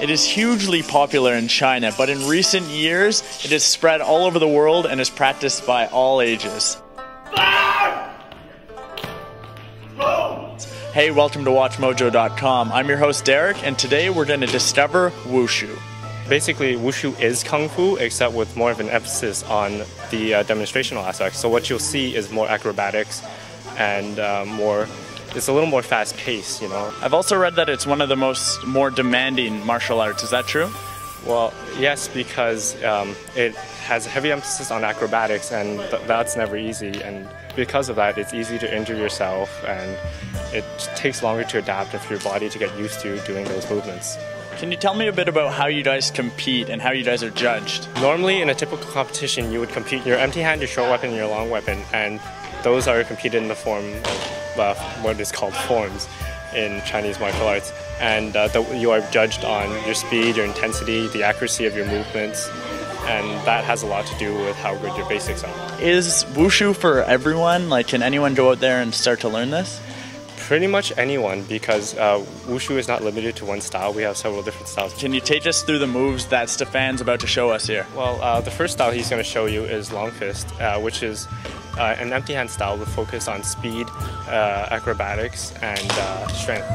It is hugely popular in China, but in recent years, it has spread all over the world and is practiced by all ages. Hey, welcome to WatchMojo.com. I'm your host Derek, and today we're going to discover Wushu. Basically, Wushu is Kung Fu, except with more of an emphasis on the demonstrational aspect. So what you'll see is more acrobatics and it's a little more fast-paced, you know. I've also read that it's one of the more demanding martial arts. Is that true? Well, yes, because it has heavy emphasis on acrobatics, and that's never easy. And because of that, it's easy to injure yourself, and it takes longer to adapt for your body to get used to doing those movements. Can you tell me a bit about how you guys compete and how you guys are judged? Normally, in a typical competition, you would compete your empty hand, your short weapon, and your long weapon, and those are competed in the form of what is called forms in Chinese martial arts. And you are judged on your speed, your intensity, the accuracy of your movements, and that has a lot to do with how good your basics are. Is Wushu for everyone? Like, can anyone go out there and start to learn this? Pretty much anyone, because Wushu is not limited to one style. We have several different styles. Can you take us through the moves that Stefan's about to show us here? Well, the first style he's going to show you is long fist, which is an empty hand style with focus on speed, acrobatics, and strength.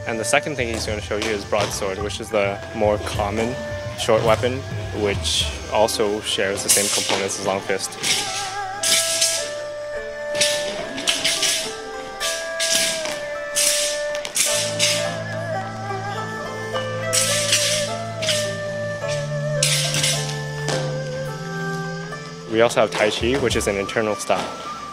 And the second thing he's going to show you is broadsword, which is the more common short weapon, which also shares the same components as long fist. We also have Tai Chi, which is an internal style,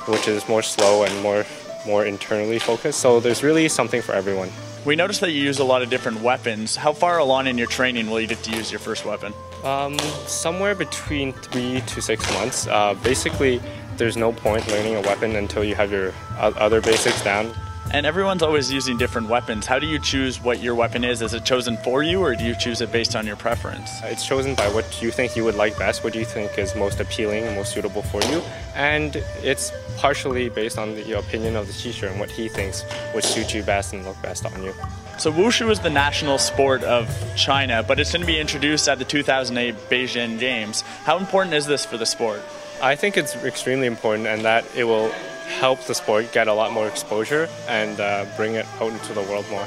which is more slow and more internally focused. So there's really something for everyone. We noticed that you use a lot of different weapons. How far along in your training will you get to use your first weapon? Somewhere between 3 to 6 months. Basically, there's no point learning a weapon until you have your other basics down. And everyone's always using different weapons. How do you choose what your weapon is? Is it chosen for you, or do you choose it based on your preference? It's chosen by what you think you would like best, what you think is most appealing and most suitable for you. And it's partially based on the opinion of the teacher and what he thinks would suit you best and look best on you. So Wushu is the national sport of China, but it's going to be introduced at the 2008 Beijing Games. How important is this for the sport? I think it's extremely important, and that it will help the sport get a lot more exposure and bring it out into the world more.